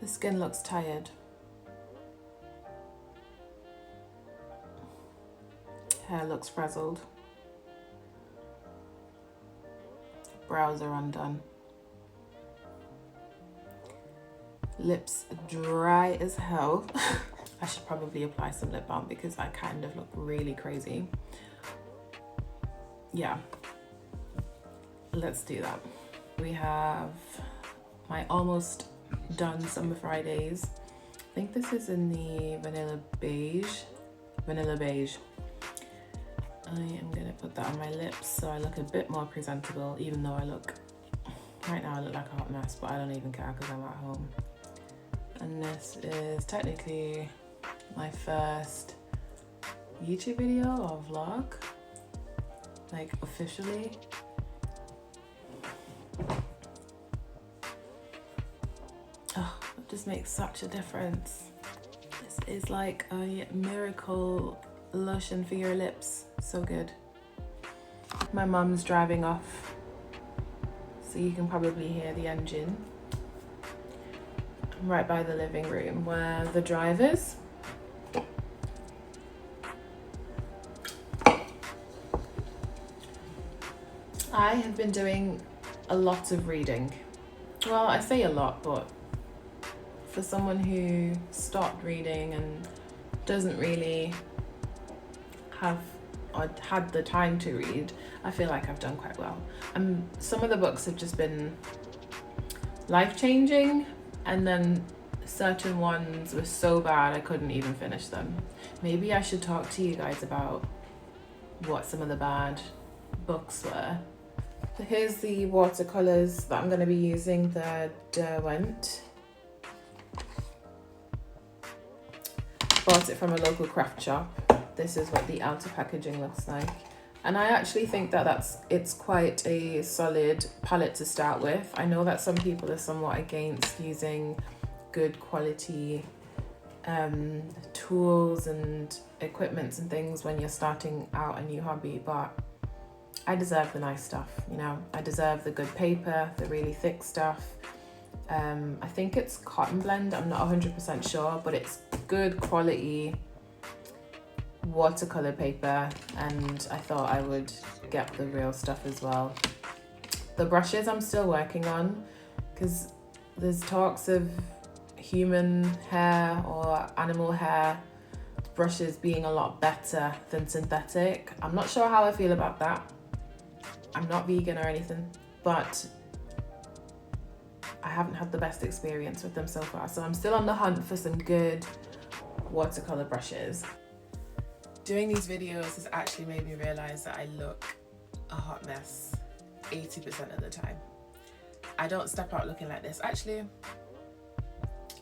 The skin looks tired. Hair looks frazzled. Brows are undone. Lips dry as hell. I should probably apply some lip balm because I kind of look really crazy. Yeah, let's do that. We have my almost done Summer Fridays. I think this is in the vanilla beige. I am gonna put that on my lips so I look a bit more presentable, even though right now I look like a hot mess, but I don't even care because I'm at home. And this is technically my first YouTube video or vlog, like officially. Oh, it just makes such a difference. This is like a miracle lotion for your lips. So good. My mum's driving off, so you can probably hear the engine. I'm right by the living room where the drive is. I have been doing a lot of reading. Well, I say a lot, but for someone who stopped reading and doesn't really have or had the time to read, I feel like I've done quite well. Some of the books have just been life-changing, and then certain ones were so bad I couldn't even finish them. Maybe I should talk to you guys about what some of the bad books were. So here's the watercolours that I'm going to be using, the Derwent. Bought it from a local craft shop. This is what the outer packaging looks like. And I actually think that it's quite a solid palette to start with. I know that some people are somewhat against using good quality tools and equipments and things when you're starting out a new hobby, but I deserve the nice stuff, you know. I deserve the good paper, the really thick stuff. I think it's cotton blend, I'm not 100% sure, but it's good quality watercolor paper, and I thought I would get the real stuff as well. The brushes I'm still working on, because there's talks of human hair or animal hair brushes being a lot better than synthetic. I'm not sure how I feel about that. I'm not vegan or anything, but I haven't had the best experience with them so far, so I'm still on the hunt for some good watercolor brushes. Doing these videos has actually made me realize that I look a hot mess 80% of the time. I don't step out looking like this. Actually,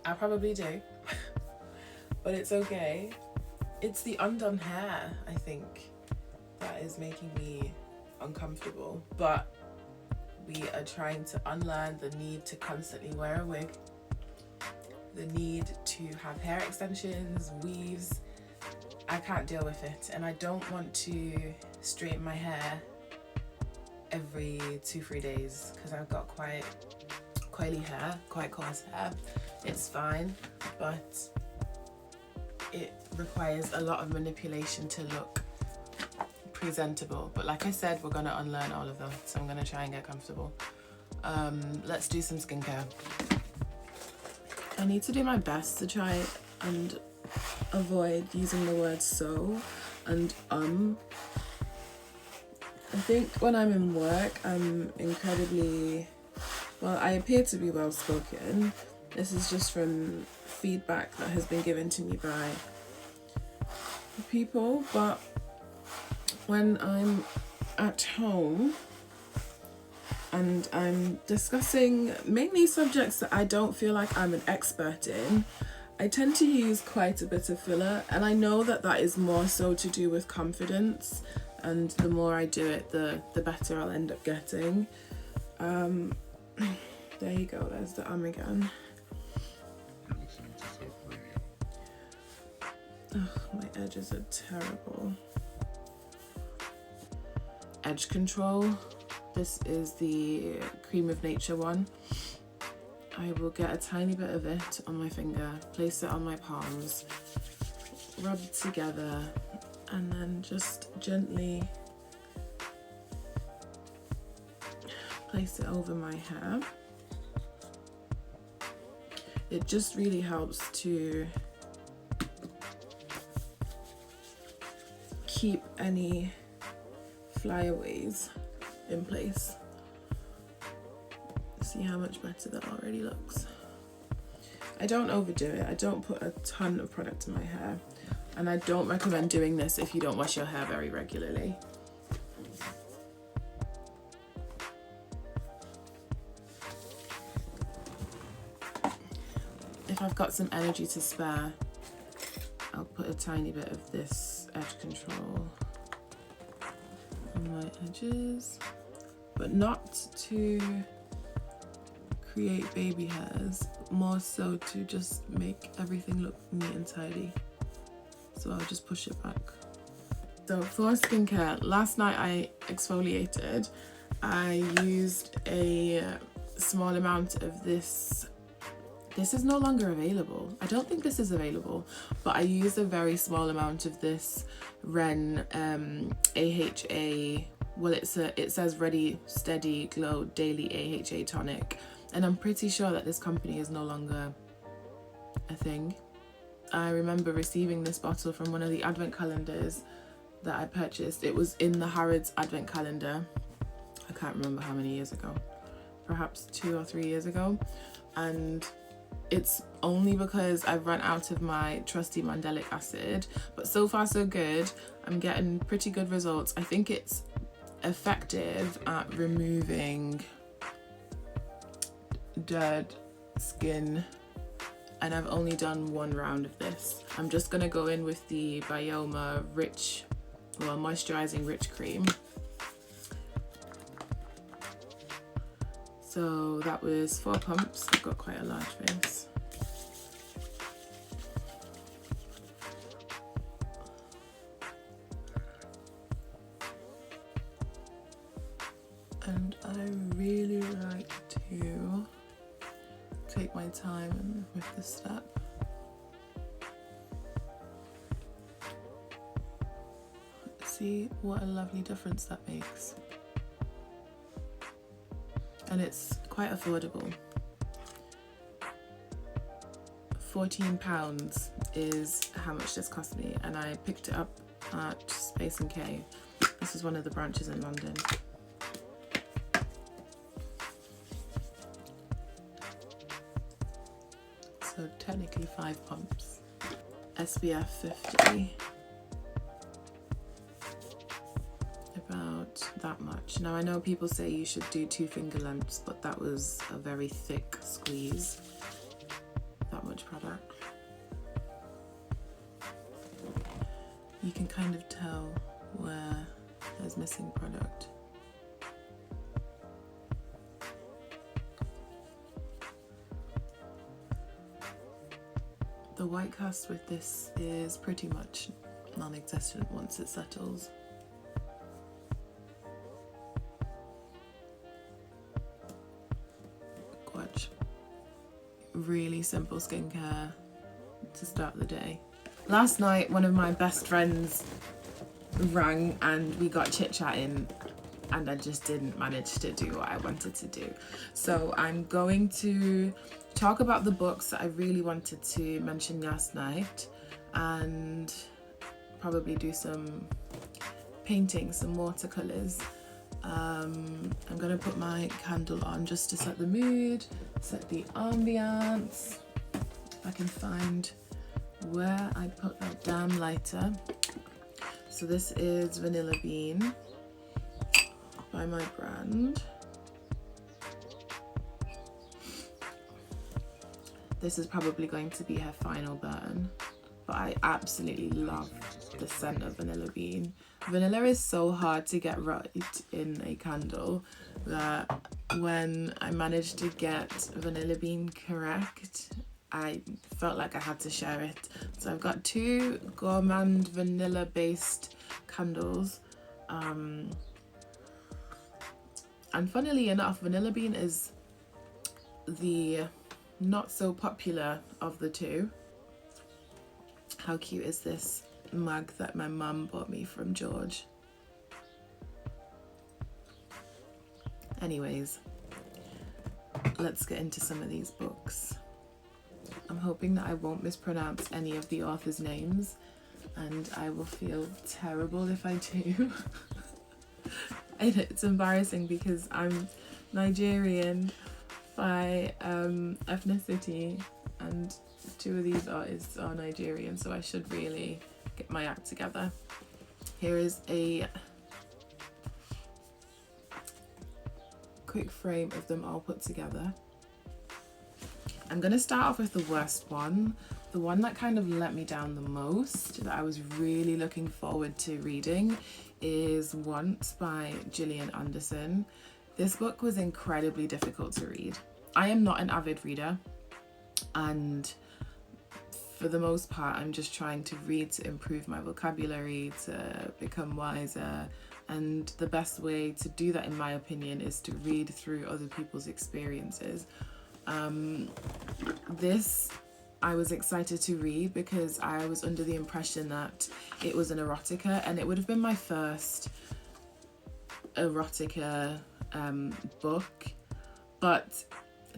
I probably do, but it's okay. It's the undone hair, I think, that is making me uncomfortable. But we are trying to unlearn the need to constantly wear a wig, the need to have hair extensions, weaves. I can't deal with it, and I don't want to straighten my hair every 2-3 days because I've got quite coily hair, quite coarse hair. It's fine, but it requires a lot of manipulation to look presentable. But like I said, we're going to unlearn all of that, so I'm going to try and get comfortable. Let's do some skincare. I need to do my best to try and avoid using the word so and I think when I'm in work, I'm incredibly, well, I appear to be well spoken. This is just from feedback that has been given to me by people, but when I'm at home and I'm discussing mainly subjects that I don't feel like I'm an expert in, I tend to use quite a bit of filler, and I know that that is more so to do with confidence, and the more I do it, the better I'll end up getting. There you go, there's the again. Ugh, my edges are terrible. Edge control. This is the Cream of Nature one. I will get a tiny bit of it on my finger, place it on my palms, rub it together, and then just gently place it over my hair. It just really helps to keep any flyaways in place. See how much better that already looks. I don't overdo it. I don't put a ton of product in my hair, and I don't recommend doing this if you don't wash your hair very regularly. If I've got some energy to spare, I'll put a tiny bit of this edge control on my edges, but not to create baby hairs, more so to just make everything look neat and tidy. So I'll just push it back. So for skincare, last night I exfoliated. I used a small amount of this. This is no longer available. I don't think this is available, but I used a very small amount of this Ren AHA. Well, it says Ready Steady Glow Daily AHA Tonic, and I'm pretty sure that this company is no longer a thing. I remember receiving this bottle from one of the advent calendars that I purchased. It was in the Harrods advent calendar. I can't remember how many years ago, perhaps 2 or 3 years ago, and it's only because I've run out of my trusty mandelic acid, but so far so good. I'm getting pretty good results. I think it's effective at removing dead skin, and I've only done 1 round of this. I'm just gonna go in with the Bioma moisturizing rich cream. So that was 4 pumps. I've got quite a large face. And I really like to take my time with this step. See what a lovely difference that makes. And it's quite affordable. £14 is how much this cost me, and I picked it up at Space & K. This is one of the branches in London. So technically 5 pumps. SPF 50. About that much. Now I know people say you should do 2 finger lengths, but that was a very thick squeeze. That much product. You can kind of tell where there's missing product. The white cast with this is pretty much non-existent once it settles. Watch. Really simple skincare to start the day. Last night, one of my best friends rang and we got chit-chatting, and I just didn't manage to do what I wanted to do. So I'm going to talk about the books that I really wanted to mention last night, and probably do some painting, some watercolours. I'm gonna put my candle on just to set the mood, set the ambiance. If I can find where I put that damn lighter. So this is Vanilla Bean by my brand. This is probably going to be her final burn, but I absolutely love the scent of Vanilla Bean. Vanilla is so hard to get right in a candle that when I managed to get Vanilla Bean correct, I felt like I had to share it. So I've got 2 gourmand vanilla based candles. And funnily enough, Vanilla Bean is the not so popular of the two. How cute is this mug that my mum bought me from George? Anyways, let's get into some of these books. I'm hoping that I won't mispronounce any of the authors' names, and I will feel terrible if I do. And it's embarrassing because I'm Nigerian by ethnicity, and two of these artists are Nigerian, so I should really get my act together. Here is a quick frame of them all put together. I'm gonna start off with the worst one, the one that kind of let me down the most, that I was really looking forward to reading, is Once by Gillian Anderson. This book was incredibly difficult to read. I am not an avid reader, and for the most part I'm just trying to read to improve my vocabulary, to become wiser, and the best way to do that, in my opinion, is to read through other people's experiences. This I was excited to read because I was under the impression that it was an erotica, and it would have been my first erotica book. But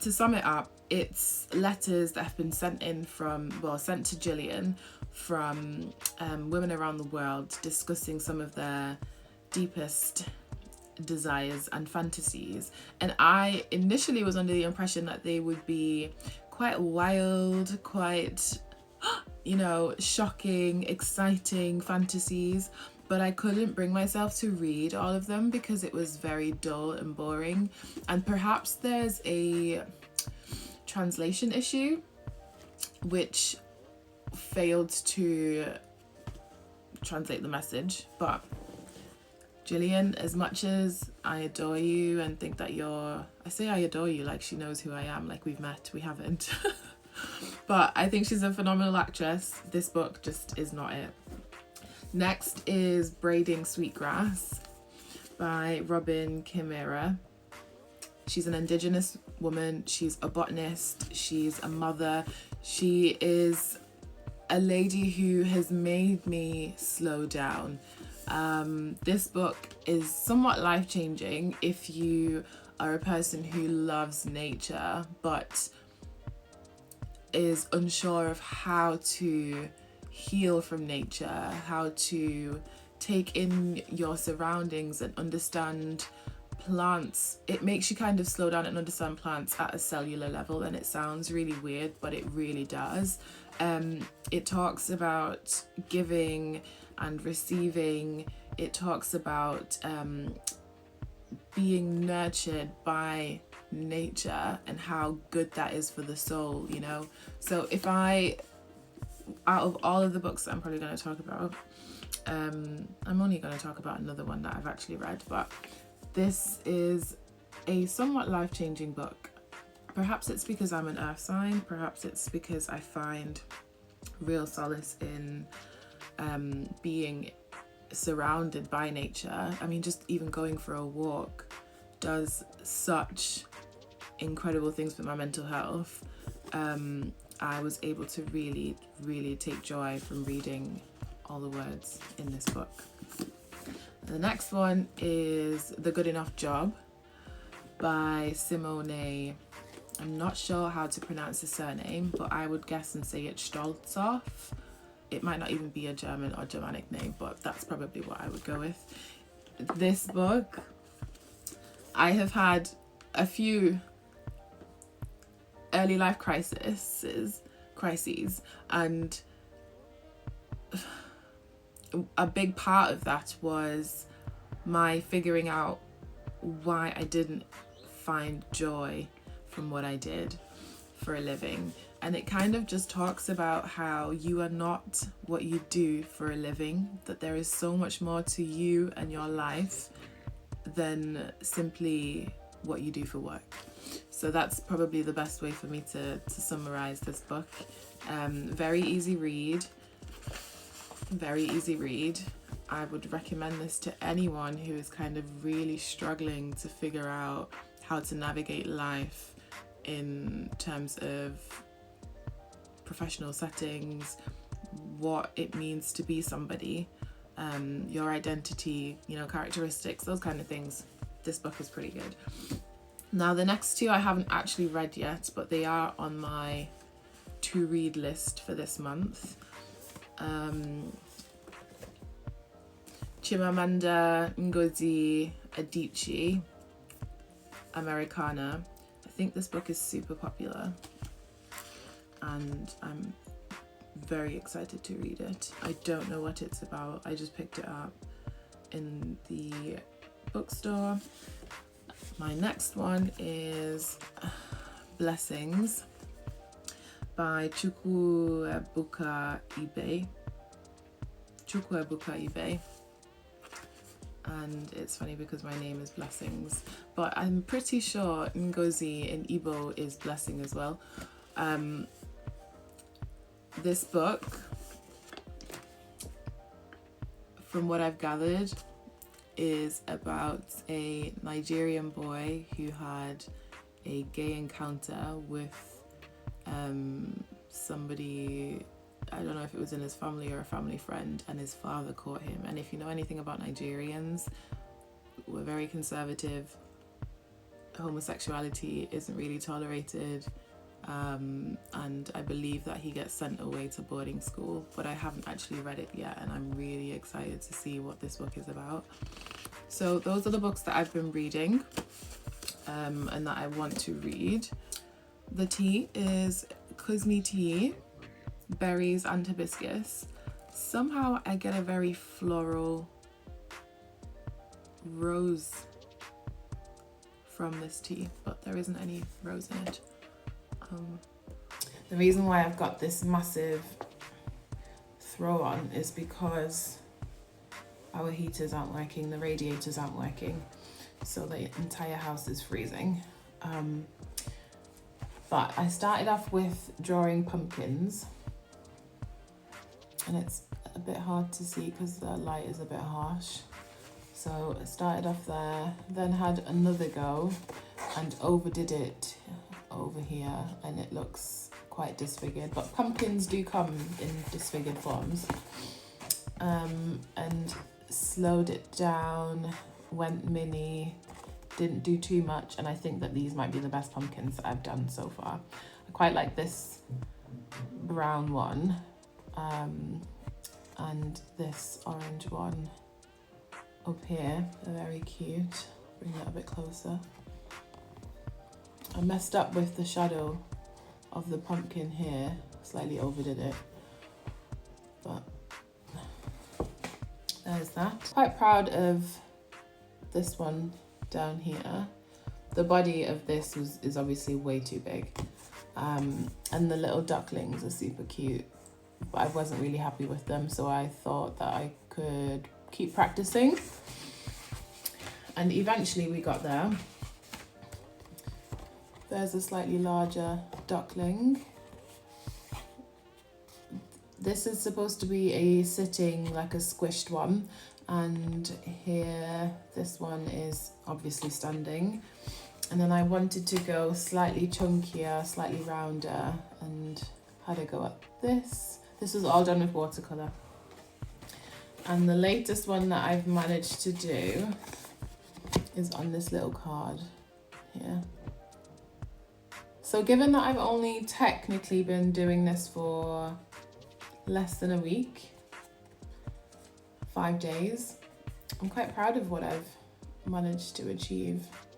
to sum it up, it's letters that have been sent to Gillian from women around the world, discussing some of their deepest desires and fantasies. And I initially was under the impression that they would be quite wild, quite, shocking, exciting fantasies, but I couldn't bring myself to read all of them because it was very dull and boring. And perhaps there's a translation issue which failed to translate the message. But Gillian, as much as I adore you and think that I say I adore you like she knows who I am, like we've met, we haven't. But I think she's a phenomenal actress. This book just is not it. Next is Braiding Sweetgrass by Robin Kimmerer. She's an Indigenous woman, she's a botanist, she's a mother, she is a lady who has made me slow down. This book is somewhat life-changing if you are a person who loves nature but is unsure of how to heal from nature, how to take in your surroundings and understand plants. It makes you kind of slow down and understand plants at a cellular level, and it sounds really weird, but it really does. It talks about giving and receiving. It talks about being nurtured by nature and how good that is for the soul, So out of all of the books that I'm probably going to talk about, I'm only going to talk about another one that I've actually read, but this is a somewhat life-changing book. Perhaps it's because I'm an earth sign, perhaps it's because I find real solace in being surrounded by nature. I mean, just even going for a walk does such incredible things for my mental health. I was able to really, really take joy from reading all the words in this book. The next one is The Good Enough Job by Simone. I'm not sure how to pronounce the surname, but I would guess and say it's Stolzow. It might not even be a German or Germanic name, but that's probably what I would go with. This book, I have had a few early life crises, and a big part of that was my figuring out why I didn't find joy from what I did for a living. And it kind of just talks about how you are not what you do for a living, that there is so much more to you and your life than simply what you do for work. So that's probably the best way for me to summarize this book. Very easy read. I would recommend this to anyone who is kind of really struggling to figure out how to navigate life in terms of professional settings, what it means to be somebody, your identity, you know, characteristics, those kind of things. This book is pretty good. Now the next two I haven't actually read yet, but they are on my to read list for this month. Chimamanda Ngozi Adichie, Americana. I think this book is super popular and I'm very excited to read it. I don't know what it's about. I just picked it up in the bookstore. My next one is Blessings by Chukwuebuka Ibe. And it's funny because my name is Blessings, but I'm pretty sure Ngozi in Igbo is blessing as well. This book, from what I've gathered, is about a Nigerian boy who had a gay encounter with somebody, I don't know if it was in his family or a family friend, and his father caught him. And if you know anything about Nigerians, we're very conservative. Homosexuality isn't really tolerated. And I believe that he gets sent away to boarding school, but I haven't actually read it yet, and I'm really excited to see what this book is about. So those are the books that I've been reading and that I want to read. The tea is Kusmi tea, berries and hibiscus. Somehow I get a very floral rose from this tea, but there isn't any rose in it. The reason why I've got this massive throw on is because our heaters aren't working, the radiators aren't working, so the entire house is freezing. But I started off with drawing pumpkins, and it's a bit hard to see because the light is a bit harsh. So I started off there, then had another go and overdid it over here, and it looks quite disfigured, but pumpkins do come in disfigured forms. And slowed it down, went mini, didn't do too much, and I think that these might be the best pumpkins that I've done so far. I quite like this brown one, and this orange one up here. They're very cute. Bring it a bit closer. I messed up with the shadow of the pumpkin here, slightly overdid it, but there's that. Quite proud of this one down here. The body of this is obviously way too big, and the little ducklings are super cute, but I wasn't really happy with them, so I thought that I could keep practicing, and eventually we got there. There's a slightly larger duckling. This is supposed to be a sitting, like a squished one, and here this one is obviously standing. And then I wanted to go slightly chunkier, slightly rounder, and had a go at this. This was all done with watercolour. And the latest one that I've managed to do is on this little card here. So given that I've only technically been doing this for less than a week, 5 days, I'm quite proud of what I've managed to achieve.